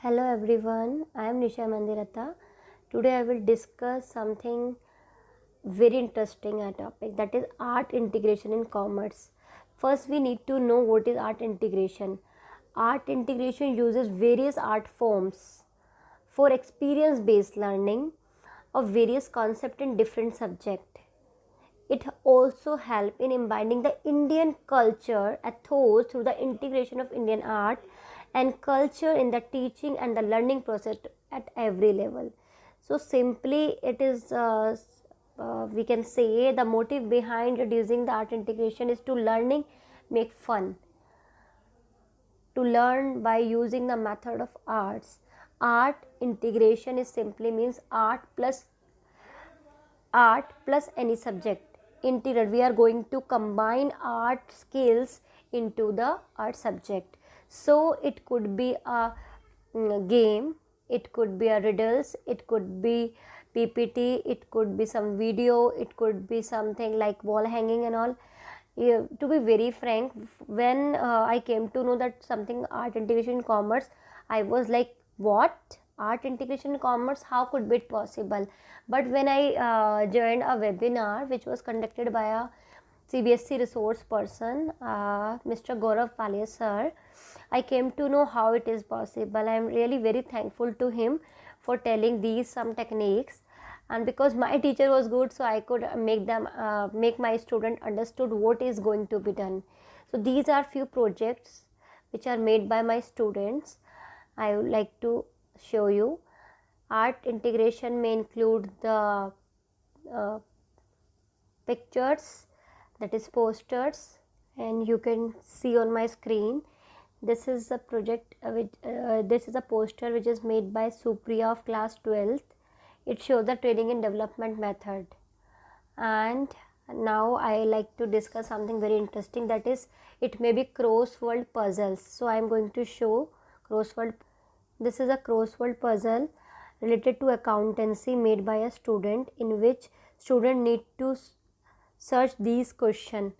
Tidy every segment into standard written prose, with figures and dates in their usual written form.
Hello everyone, I am Nisha Mandirata. Today I will discuss something very interesting topic, that is art integration in commerce. First we need to know what is art integration. Art integration uses various art forms for experience based learning of various concepts in different subjects. It also helps in imbibing the Indian culture ethos through the integration of Indian art and culture in the teaching and the learning process at every level. So simply it is we can say the motive behind reducing the art integration is to learning make fun, to learn by using the method of arts. Art integration is simply means art plus any subject. Integral, we are going to combine art skills into the art subject. So it could be a game, it could be a riddles, it could be PPT, it could be some video, it could be something like wall hanging and all. Yeah, to be very frank, when I came to know that something art integration in commerce, I was like, what, art integration in commerce, how could be it possible? But when I joined a webinar which was conducted by a CBSE resource person, Mr. Gaurav Palia sir, I came to know how it is possible. I am really very thankful to him for telling these some techniques, and because my teacher was good, so I could make my student understood what is going to be done. So these are few projects which are made by my students. I would like to show you. Art integration may include the uh, pictures, that is posters, and you can see on my screen this is a project this is a poster which is made by Supriya of class 12th. It shows the training and development method. And now I like to discuss something very interesting, that is it may be crossword puzzles. So I am going to show crossword. This is a crossword puzzle related to accountancy made by a student, in which student need to search these questions.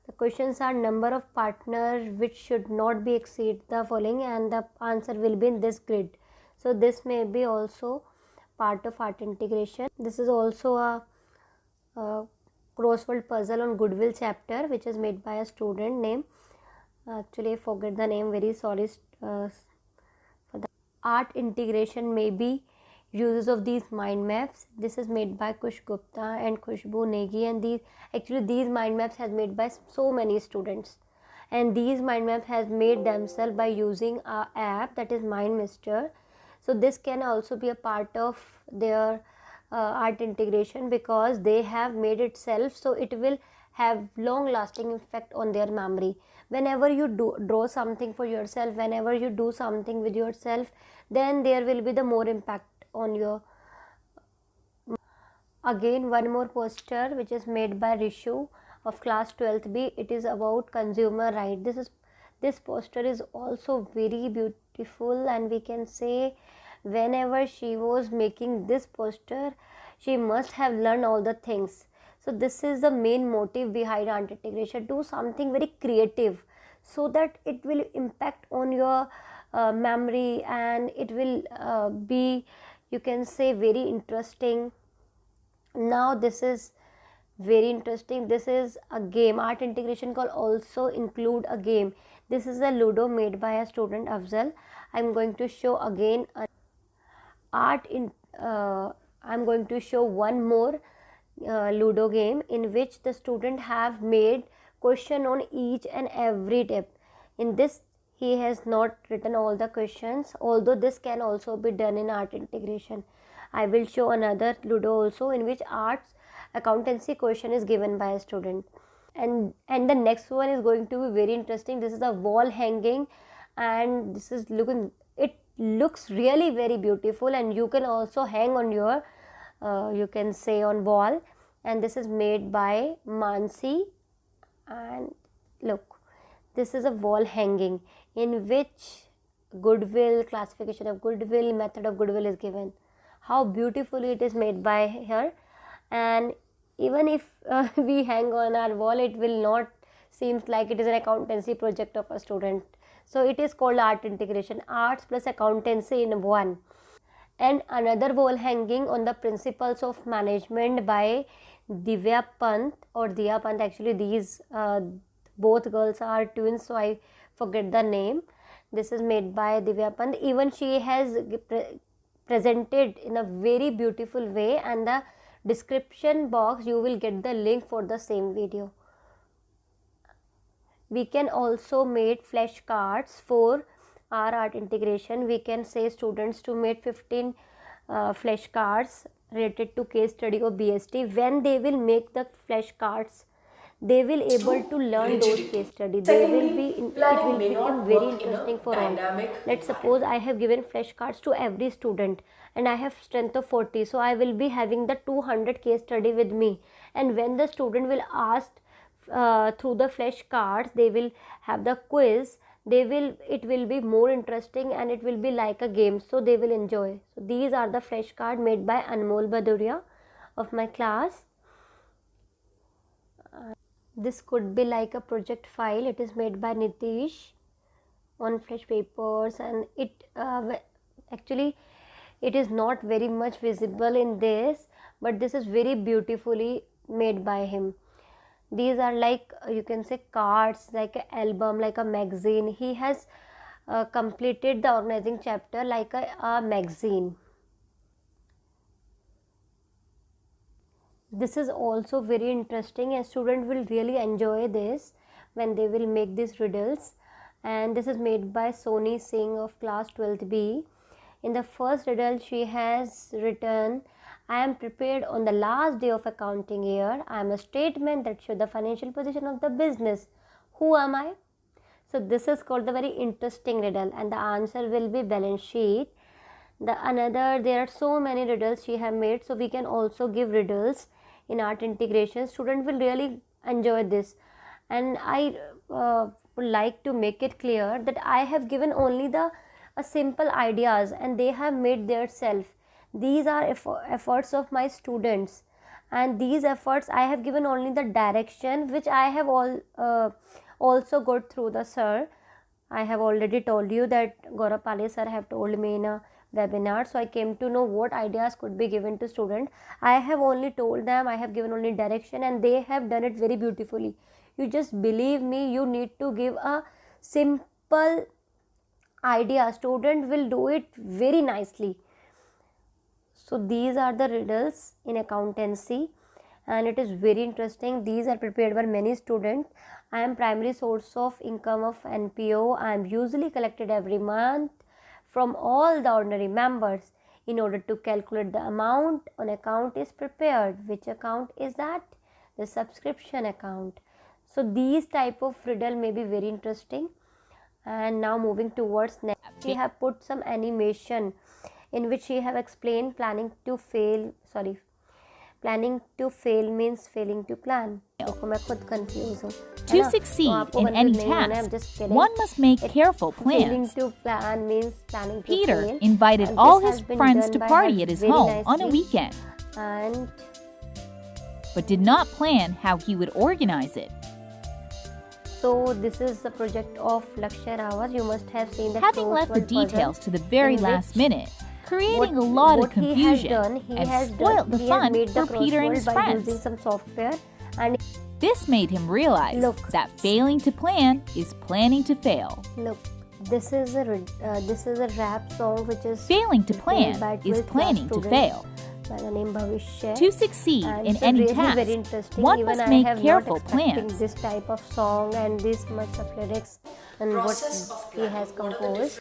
The questions are number of partners which should not be exceed the following, and the answer will be in this grid. So this may be also part of art integration. This is also a crossword puzzle on goodwill chapter which is made by a student name, actually I forget the name, very sorry for the. Art integration may be uses of these mind maps. This is made by Kush Gupta and Khushbu Negi, and these mind maps has made by so many students, and these mind maps has made themselves by using a app, that is MindMister. So this can also be a part of their art integration, because they have made itself, so it will have long lasting effect on their memory. Whenever you draw something for yourself, whenever you do something with yourself, then there will be the more impact on your. Again one more poster which is made by Rishu of class 12th B. It is about consumer right. This poster is also very beautiful, and we can say whenever she was making this poster, she must have learned all the things. So this is the main motive behind art integration. Do something very creative so that it will impact on your memory, and it will be, you can say, very interesting. Now this is very interesting. This is a game. Art integration can also include a game. This is a Ludo made by a student Afzal. I'm going to show again art in I'm going to show one more Ludo game, in which the student have made question on each and every tip. In this he has not written all the questions, although this can also be done in art integration. I will show another Ludo also, in which arts accountancy question is given by a student. And the next one is going to be very interesting. This is a wall hanging, and this is it looks really very beautiful, and you can also hang on your you can say on wall. And this is made by Mansi, and look, this is a wall hanging in which goodwill, classification of goodwill, method of goodwill is given. How beautifully it is made by her. And even if we hang on our wall, it will not seems like it is an accountancy project of a student. So it is called art integration, arts plus accountancy in one. And another wall hanging on the principles of management by Divya Pant or Diya Pant. Actually, these both girls are twins, so I forget the name. This is made by Divya Pant. Even she has presented in a very beautiful way, and the description box you will get the link for the same video. We can also make flashcards for our art integration. We can say students to make 15 flashcards related to case study or BST. When they will make the flashcards, they will able to learn those case study. They will be it will become very interesting for all. Let's suppose I have given flashcards to every student and I have strength of 40, so I will be having the 200 case study with me, and when the student will ask through the flashcards, they will have the quiz, it will be more interesting and it will be like a game, so they will enjoy. So these are the flashcard made by Anmol Baduria of my class. This could be like a project file. It is made by Nitish on flash papers, and it actually it is not very much visible in this, but this is very beautifully made by him. These are like you can say cards, like an album, like a magazine. He has completed the organizing chapter like a magazine. This is also very interesting, and student will really enjoy this when they will make these riddles. And this is made by Soni Singh of class 12th B. In the first riddle, she has written, I am prepared on the last day of accounting year. I am a statement that shows the financial position of the business. Who am I? So this is called the very interesting riddle, and the answer will be balance sheet. There are so many riddles she have made, so we can also give riddles in art integration. Student will really enjoy this, and I would like to make it clear that I have given only the simple ideas and they have made their self. These are efforts of my students, and these efforts I have given only the direction which I have also got through the sir. I have already told you that Gaurav Pale sir have told me in a webinar, so I came to know what ideas could be given to student. I have only told them, I have given only direction, and they have done it very beautifully. You just believe me, you need to give a simple idea, student will do it very nicely. So these are the riddles in accountancy, and it is very interesting. These are prepared by many students. I am primary source of income of NPO. I am usually collected every month from all the ordinary members. In order to calculate the amount on account is prepared. Which account is that? The subscription account. So these type of riddle may be very interesting. And now moving towards next, we have put some animation in which we have explained planning to fail means failing to plan. देखो मैं खुद confuse हूँ. To succeed in any task, one must make careful plans. Failing to plan means planning to Peter fail. invited And all this his has been friends done to by party her at his very home on a nicely. weekend, And but did not plan how he would organize it. so this is the project of Lakshya Rawat. You must have seen the Having left the crossword puzzle details to the very in last which minute, creating a lot of confusion and spoiled the fun made the for Peter and his crossword by using friends. some software, and This made him realize Look. that failing to plan is planning to fail. look, this is a rap song which is Failing to played plan by is 12th planning class to student fail. by the name Bhavishya. To succeed And in it's any really task, very interesting. one Even must I make have careful not expecting plans. this type of song and this much of lyrics and Process of what he has planning. What are the composed.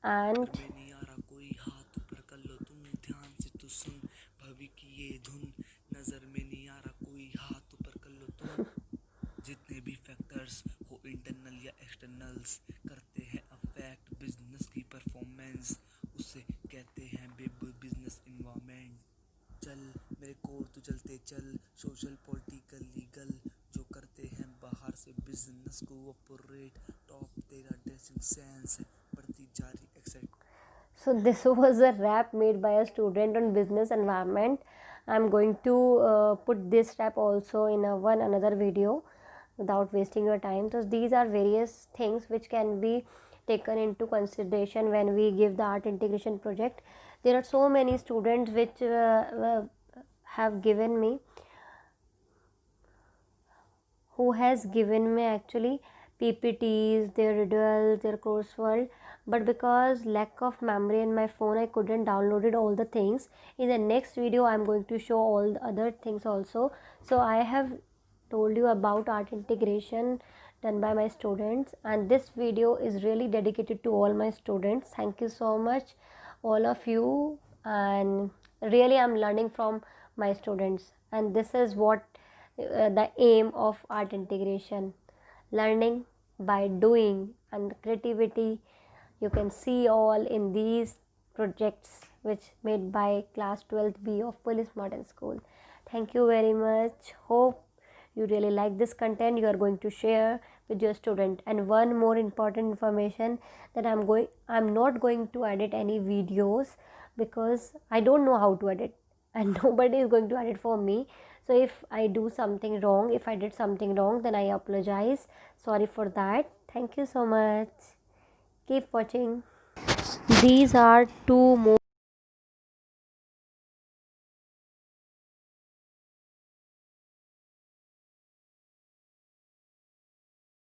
And जितने भी factors हो internal या externals करते हैं affect business की performance, उसे कहते हैं बिजनेस इन्वायरमेंट. चल मेरे कोर तो चलते चल, सोशल पॉलिटिकल लीगल जो करते हैं बाहर से बिजनेस को ऑपरेट, टॉप तेरा ड्रेसिंग सेंस है बढ़ती जा रही accept. so this was a rap made by a student on business environment. I'm going to put this rap also in another video without wasting your time. So these are various things which can be taken into consideration when we give the art integration project. There are so many students which have given me, who has given me actually PPTs, their riddles, their coursework, but because lack of memory in my phone, I couldn't download all the things. In the next video I'm going to show all the other things also. So I have told you about art integration done by my students, and this video is really dedicated to all my students. Thank you so much, all of you, and really I'm learning from my students, and this is what the aim of art integration: learning by doing. And creativity you can see all in these projects which made by class 12th B of Police Modern School. Thank you very much. Hope you really like this content you are going to share with your student. And one more important information, that I'm not going to edit any videos because I don't know how to edit, and nobody is going to edit for me. So if I do something wrong, if I did something wrong, then I apologize. Sorry for that. Thank you so much. Keep watching. These are two more